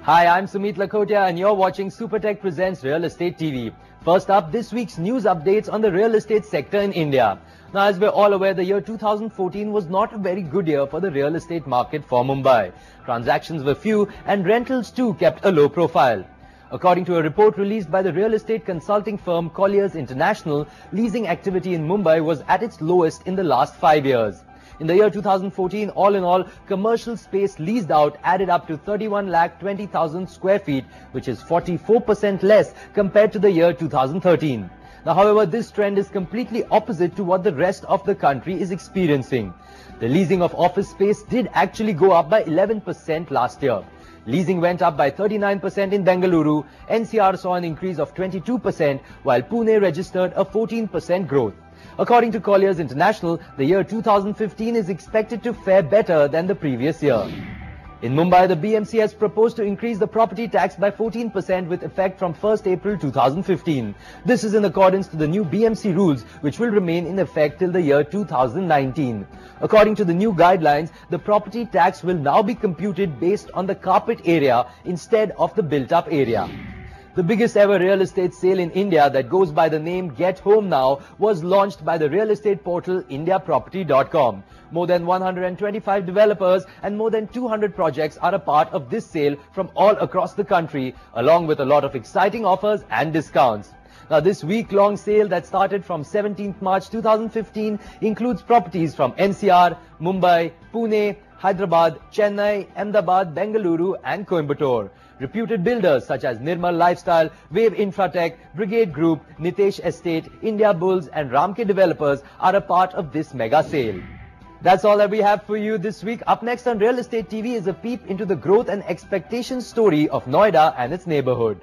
Hi, I'm Sumit Lakhotia and you're watching Supertech Presents Real Estate TV. First up, this week's news updates on the real estate sector in India. Now, as we're all aware, the year 2014 was not a very good year for the real estate market for Mumbai. Transactions were few and rentals too kept a low profile. According to a report released by the real estate consulting firm Colliers International, leasing activity in Mumbai was at its lowest in the last 5 years. In the year 2014, all in all, commercial space leased out added up to 31,20,000 square feet, which is 44% less compared to the year 2013. Now, however, this trend is completely opposite to what the rest of the country is experiencing. The leasing of office space did actually go up by 11% last year. Leasing went up by 39% in Bengaluru, NCR saw an increase of 22%, while Pune registered a 14% growth. According to Colliers International, the year 2015 is expected to fare better than the previous year. In Mumbai, the BMC has proposed to increase the property tax by 14% with effect from 1st April 2015. This is in accordance to the new BMC rules, which will remain in effect till the year 2019. According to the new guidelines, the property tax will now be computed based on the carpet area instead of the built-up area. The biggest ever real estate sale in India that goes by the name Get Home Now was launched by the real estate portal indiaproperty.com. More than 125 developers and more than 200 projects are a part of this sale from all across the country, along with a lot of exciting offers and discounts. Now, this week-long sale that started from 17th March 2015 includes properties from NCR, Mumbai, Pune, Hyderabad, Chennai, Ahmedabad, Bengaluru and Coimbatore. Reputed builders such as Nirmal Lifestyle, Wave Infratech, Brigade Group, Nitesh Estate, India Bulls and Ramke Developers are a part of this mega sale. That's all that we have for you this week. Up next on Real Estate TV is a peep into the growth and expectations story of Noida and its neighborhood.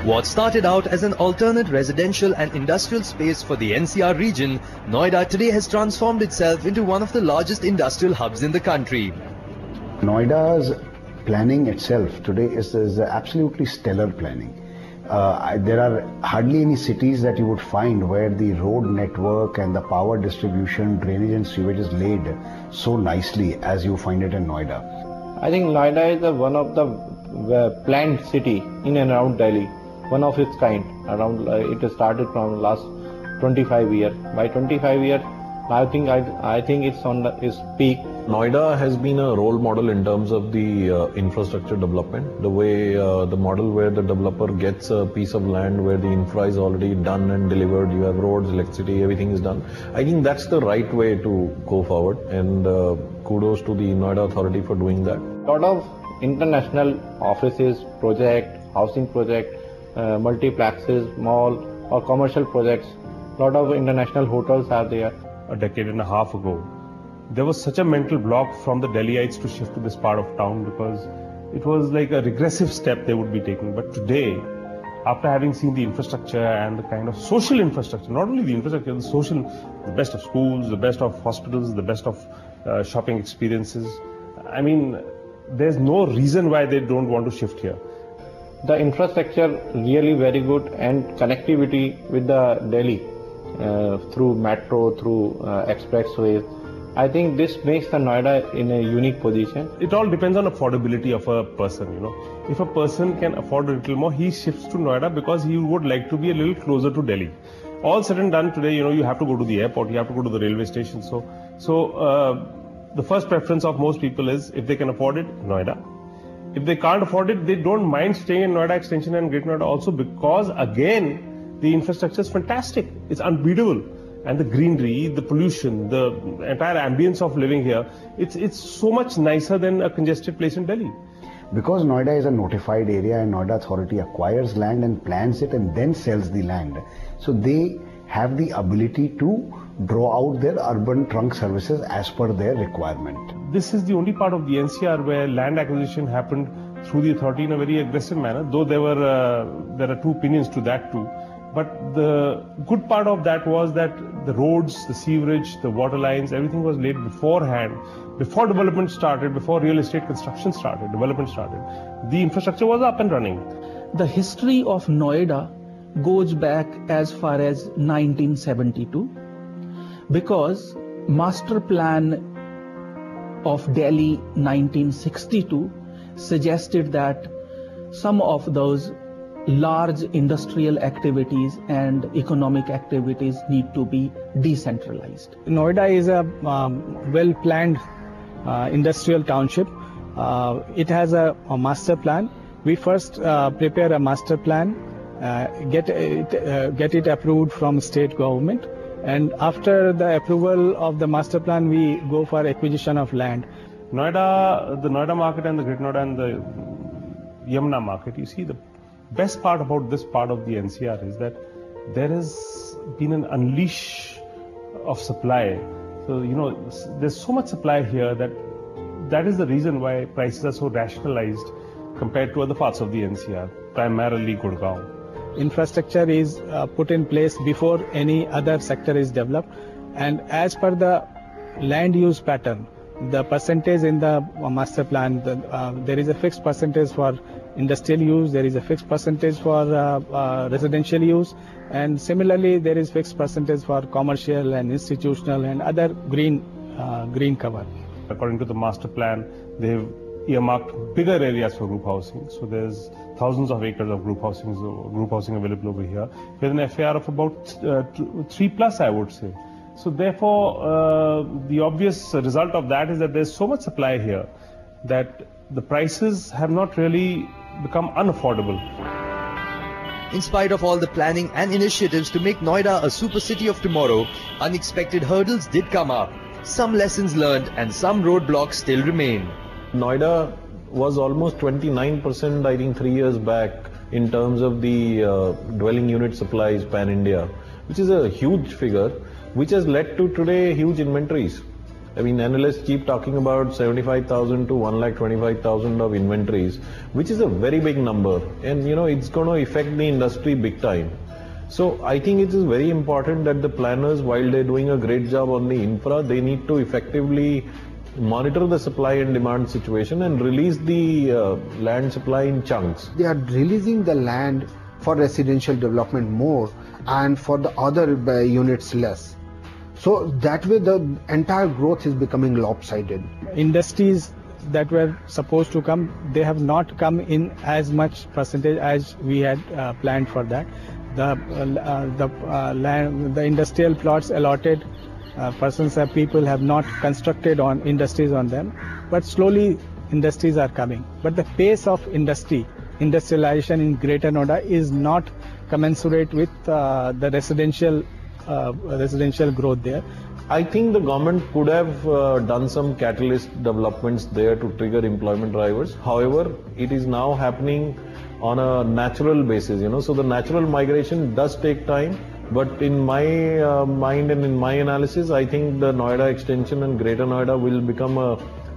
What started out as an alternate residential and industrial space for the NCR region, Noida today has transformed itself into one of the largest industrial hubs in the country. Noida's planning itself today is absolutely stellar planning. There are hardly any cities that you would find where the road network and the power distribution, drainage and sewage is laid so nicely as you find it in Noida. I think Noida is one of the planned city in and around Delhi. One of its kind. Around it started from last 25 years. By 25 years, I think it's on its peak. Noida has been a role model in terms of the infrastructure development. The way the model where the developer gets a piece of land where the infra is already done and delivered. You have roads, electricity, everything is done. I think that's the right way to go forward. And kudos to the Noida authority for doing that. A lot of international offices, housing project. Multiplexes, mall or commercial projects. A lot of international hotels are there. A decade and a half ago, there was such a mental block from the Delhiites to shift to this part of town because it was like a regressive step they would be taking. But today, after having seen the infrastructure and the kind of social infrastructure, not only the infrastructure, the social, the best of schools, the best of hospitals, the best of shopping experiences, I mean, there's no reason why they don't want to shift here. The infrastructure really very good and connectivity with the Delhi through metro, through expressways. I think this makes the Noida in a unique position. It all depends on affordability of a person, you know. If a person can afford a little more, he shifts to Noida because he would like to be a little closer to Delhi. All said and done today, you know, you have to go to the airport, you have to go to the railway station. So the first preference of most people is if they can afford it, Noida. If they can't afford it, they don't mind staying in Noida Extension and Great Noida also because, again, the infrastructure is fantastic. It's unbeatable. And the greenery, the pollution, the entire ambience of living here, it's so much nicer than a congested place in Delhi. Because Noida is a notified area and Noida authority acquires land and plans it and then sells the land. So they have the ability to draw out their urban trunk services as per their requirement. This is the only part of the NCR where land acquisition happened through the authority in a very aggressive manner, though there are two opinions to that too. But the good part of that was that the roads, the sewerage, the water lines, everything was laid beforehand. Before development started, before real estate construction started, development started, the infrastructure was up and running. The history of Noida goes back as far as 1972, because Master Plan of Delhi 1962 suggested that some of those large industrial activities and economic activities need to be decentralized. Noida is a well-planned industrial township. It has a master plan. We first prepare a master plan, get it approved from state government, and after the approval of the master plan, we go for acquisition of land. Noida, the Noida market and the Greater Noida and the Yamuna market, you see, the best part about this part of the NCR is that there has been an unleash of supply. So, you know, there's so much supply here that is the reason why prices are so rationalized compared to other parts of the NCR, primarily Gurgaon. Infrastructure is put in place before any other sector is developed, and as per the land use pattern, the percentage in the master plan, there is a fixed percentage for industrial use, there is a fixed percentage for residential use, and similarly there is fixed percentage for commercial and institutional and other green cover. According to the master plan, they have earmarked bigger areas for group housing. So there's thousands of acres of group housing available over here, with an FAR of about 3+, I would say. So therefore, the obvious result of that is that there's so much supply here that the prices have not really become unaffordable. In spite of all the planning and initiatives to make Noida a super city of tomorrow, unexpected hurdles did come up. Some lessons learned and some roadblocks still remain. Noida was almost 29%, I think, 3 years back in terms of the dwelling unit supplies pan-India, which is a huge figure, which has led to today huge inventories. I mean, analysts keep talking about 75,000 to 1,25,000 of inventories, which is a very big number, and you know, it's going to affect the industry big time. So I think it is very important that the planners, while they're doing a great job on the infra, they need to effectively monitor the supply and demand situation and release the land supply in chunks. They are releasing the land for residential development more and for the other units less. So that way the entire growth is becoming lopsided. Industries that were supposed to come, they have not come in as much percentage as we had planned for that. The industrial plots allotted, people have not constructed on industries on them, but slowly industries are coming. But the pace of industrialization in Greater Noida is not commensurate with the residential growth there. I think the government could have done some catalyst developments there to trigger employment drivers. However, it is now happening on a natural basis, you know, so the natural migration does take time. But in my mind and in my analysis, I think the Noida extension and Greater Noida will become a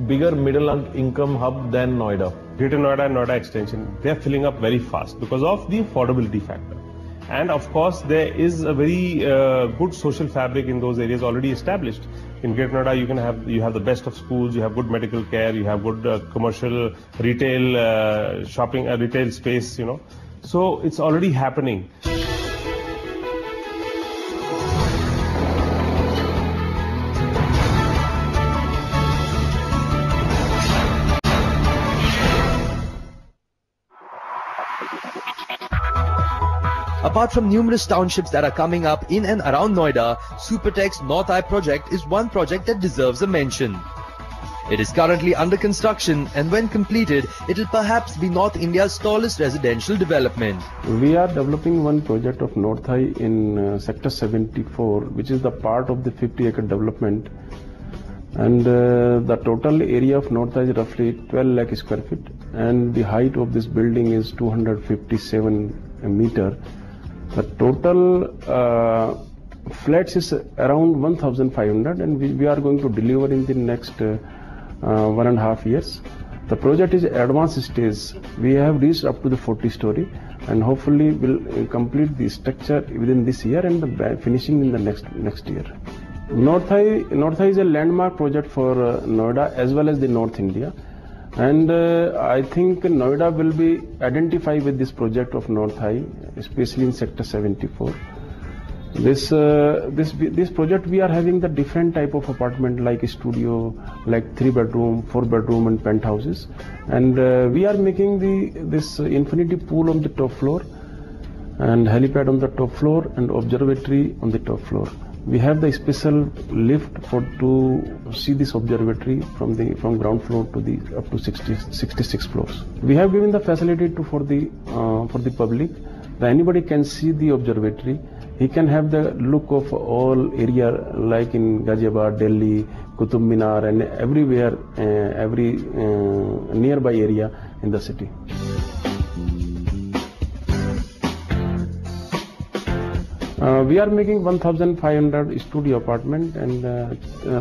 bigger middle income hub than Noida. Greater Noida and Noida extension, they're filling up very fast because of the affordability factor. And of course, there is a very good social fabric in those areas already established. In Greater Noida, you have the best of schools, you have good medical care, you have good commercial retail shopping, retail space, you know. So it's already happening. Apart from numerous townships that are coming up in and around Noida, Supertech's North Eye project is one project that deserves a mention. It is currently under construction, and when completed, it will perhaps be North India's tallest residential development. We are developing one project of North Eye in Sector 74, which is the part of the 50-acre development. And the total area of North Eye is roughly 12 lakh square feet, and the height of this building is 257 meter. The total flats is around 1,500, and we are going to deliver in the next 1.5 years. The project is advanced stage. We have reached up to the 40-story, and hopefully will complete the structure within this year and finishing in the next year. North Eye is a landmark project for Noida as well as the North India. And I think Noida will be identified with this project of North High, especially in Sector 74. This project we are having the different type of apartment like studio, like 3-bedroom, 4-bedroom and penthouses, and we are making this infinity pool on the top floor, and helipad on the top floor, and observatory on the top floor. We have the special lift to see this observatory from ground floor to the up to 66 floors. We have given the facility for the public. That anybody can see the observatory. He can have the look of all area like in Ghaziabad, Delhi, Qutub Minar, and everywhere, every nearby area in the city. We are making 1,500 studio apartment and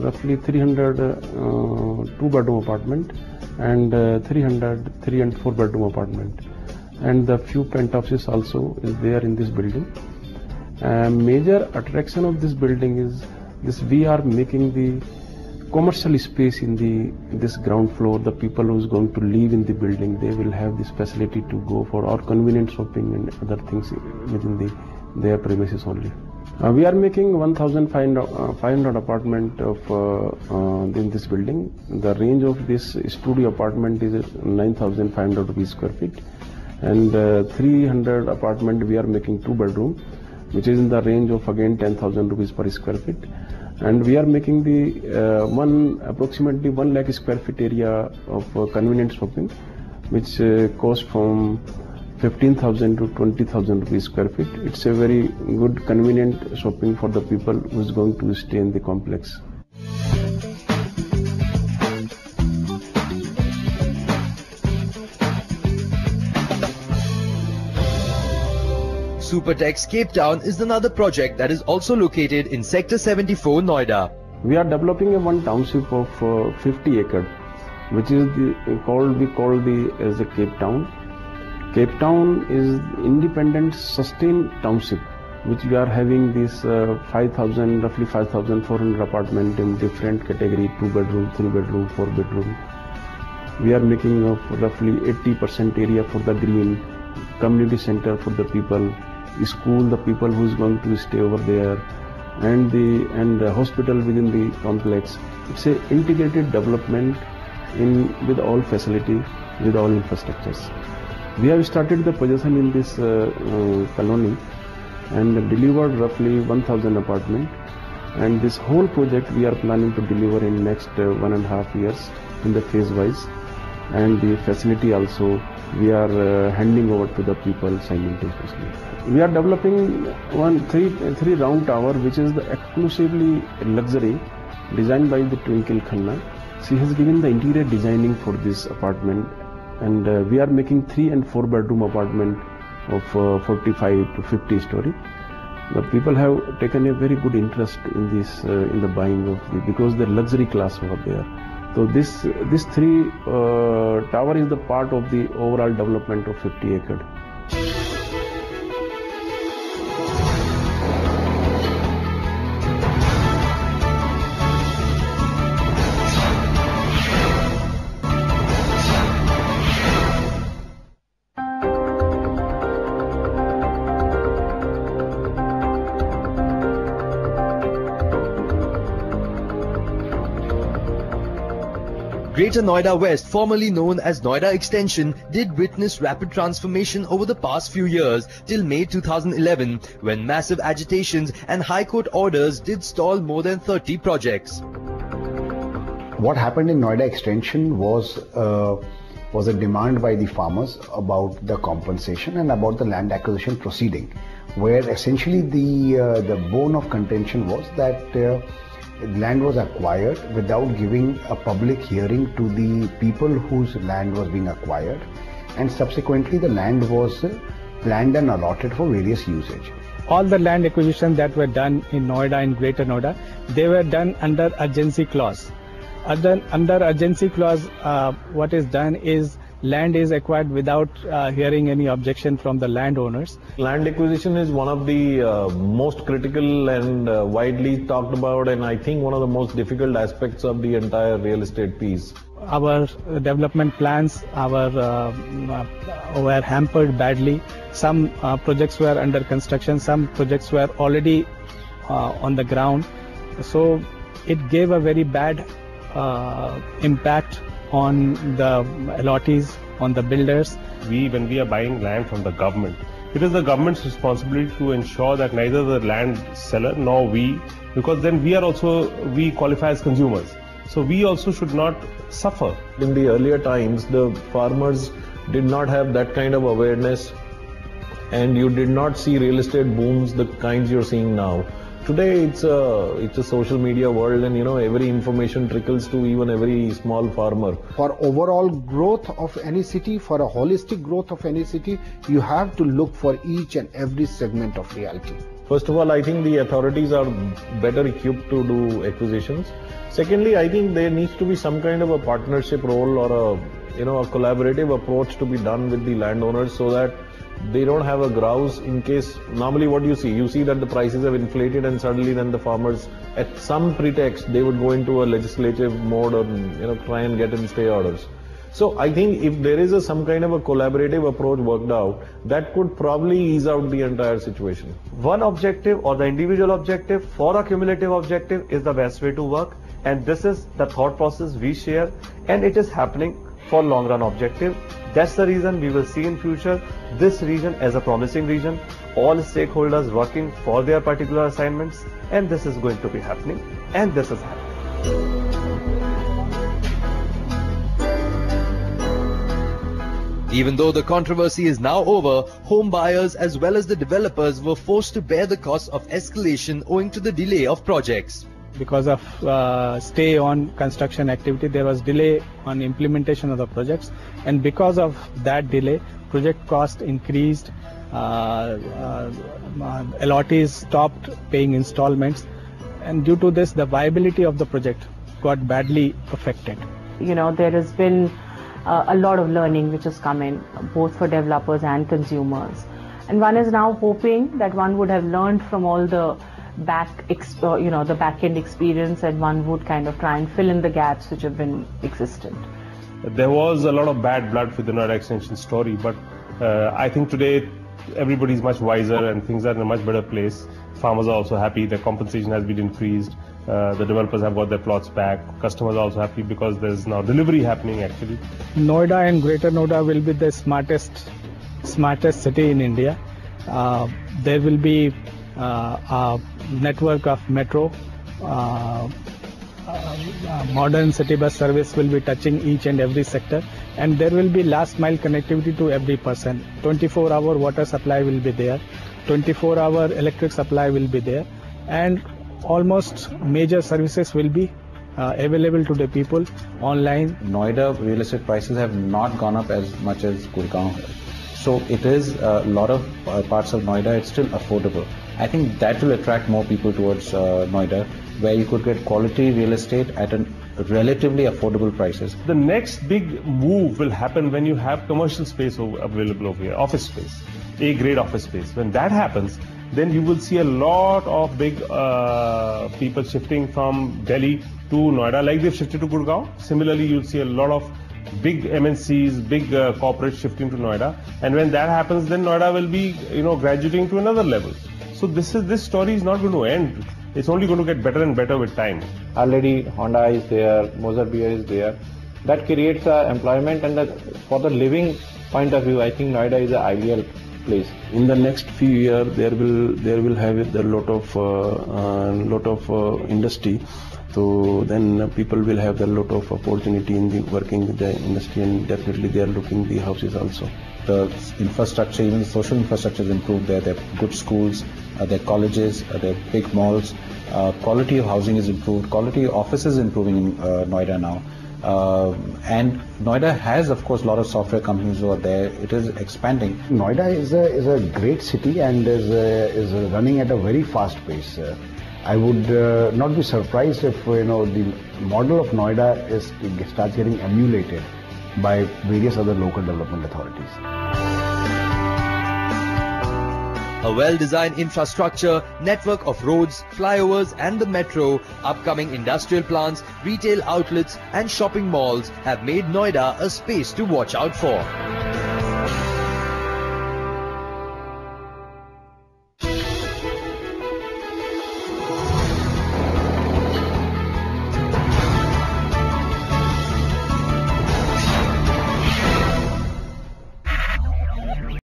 roughly 300 2-bedroom apartment and 300 3 and 4-bedroom apartment, and the few penthouses also is there in this building. Major attraction of this building is this: we are making the commercial space in this ground floor. The people who is going to live in the building, they will have this facility to go for or convenient shopping and other things within their premises only. We are making 1,500 apartment in this building. The range of this studio apartment is 9,500 rupees square feet, and 300 apartment we are making 2-bedroom, which is in the range of again 10,000 rupees per square feet, and we are making the approximately 1 lakh square feet area of convenient shopping, which costs from 15,000 to 20,000 rupees square feet. It's a very good convenient shopping for the people who is going to stay in the complex. Supertex Cape Town is another project that is also located in Sector 74, Noida. We are developing one township of 50 acres, which is we call as a Cape Town. Cape Town is independent sustained township, which we are having this roughly 5,400 apartment in different category: 2-bedroom, 3-bedroom, 4-bedroom. We are making of roughly 80% area for the green, community center for the people, school, the people who is going to stay over there, and the hospital within the complex. It's a integrated development with all facility, with all infrastructures. We have started the possession in this colony and delivered roughly 1,000 apartment, and this whole project we are planning to deliver in next 1.5 years in the phase wise, and the facility also we are handing over to the people simultaneously. We are developing three round tower, which is the exclusively luxury, designed by the Twinkle Khanna. She has given the interior designing for this apartment, and we are making 3 and 4-bedroom apartment of 45 to 50 story. The people have taken a very good interest in this, in the buying of because the luxury class over there. So this 3 tower is the part of the overall development of 50 acres. Greater Noida West, formerly known as Noida Extension, did witness rapid transformation over the past few years till May 2011, when massive agitations and High Court orders did stall more than 30 projects. What happened in Noida Extension was a demand by the farmers about the compensation and about the land acquisition proceeding, where essentially the bone of contention was that land was acquired without giving a public hearing to the people whose land was being acquired, and subsequently the land was planned and allotted for various usage. All the land acquisitions that were done in Noida and Greater Noida, they were done under urgency clause. Under urgency clause, what is done is land is acquired without hearing any objection from the landowners. Land acquisition is one of the most critical and widely talked about, and I think one of the most difficult aspects of the entire real estate piece. our development plans were hampered badly. Some projects were under construction, some projects were already on the ground. So it gave a very bad impact on the allottees, on the builders. When we are buying land from the government, it is the government's responsibility to ensure that neither the land seller nor we, because then we qualify as consumers. So we also should not suffer. In the earlier times, the farmers did not have that kind of awareness, and you did not see real estate booms the kinds you're seeing now. Today it's a social media world, and every information trickles to even every small farmer. For overall growth of any city, for a holistic growth of any city, you have to look for each and every segment of reality. First of all, I think the authorities are better equipped to do acquisitions. Secondly, I think there needs to be some kind of a partnership role or a collaborative approach to be done with the landowners, so that they don't have a grouse in case. Normally what you see that the prices have inflated, and suddenly then the farmers, at some pretext, they would go into a legislative mode or try and get in stay orders. So I think if there is some kind of a collaborative approach worked out, that could probably ease out the entire situation. One objective or the individual objective for a cumulative objective is the best way to work, and this is the thought process we share, and it is happening for long run objective. That's the reason we will see in future this region as a promising region, all stakeholders working for their particular assignments, and this is going to be happening, and this is happening. Even though the controversy is now over, home buyers as well as the developers were forced to bear the cost of escalation owing to the delay of projects. Because of stay on construction activity, there was delay on implementation of the projects, and because of that delay, project cost increased, allottees stopped paying installments, and due to this the viability of the project got badly affected. There has been a lot of learning which has come in, both for developers and consumers, and one is now hoping that one would have learned from all the the back end experience, and one would kind of try and fill in the gaps which have been existent. There was a lot of bad blood with the Noida extension story, but I think today everybody's much wiser and things are in a much better place. Farmers are also happy, their compensation has been increased, the developers have got their plots back, customers are also happy because there's now delivery happening actually. Noida and Greater Noida will be the smartest city in India. There will be a network of metro, modern city bus service will be touching each and every sector, and there will be last mile connectivity to every person. 24-hour water supply will be there, 24-hour electric supply will be there, and almost major services will be available to the people online. Noida real estate prices have not gone up as much as Gurgaon has. So it is a lot of parts of Noida, it's still affordable. I think that will attract more people towards Noida, where you could get quality real estate at a relatively affordable prices. The next big move will happen when you have commercial space available over here, office space, A-grade office space. When that happens, then you will see a lot of big people shifting from Delhi to Noida, like they've shifted to Gurgaon. Similarly, you'll see a lot of big MNCs, big corporates shifting to Noida, and when that happens, then Noida will be, graduating to another level. So this story is not going to end. It's only going to get better and better with time. Already Honda is there, Moser Beer is there. That creates employment, and for the living point of view, I think Noida is an ideal place. In the next few years, there will have a lot of industry. So then people will have a lot of opportunity in the working with the industry, and definitely they are looking the houses also. The infrastructure, even the social infrastructure is improved there. There are good schools, there are colleges, there are big malls. Quality of housing is improved. Quality of offices is improving in Noida now. And Noida has, of course, a lot of software companies who are there. It is expanding. Noida is a great city and is running at a very fast pace. I would not be surprised if the model of Noida starts getting emulated by various other local development authorities. A well-designed infrastructure, network of roads, flyovers and the metro, upcoming industrial plants, retail outlets and shopping malls have made Noida a space to watch out for.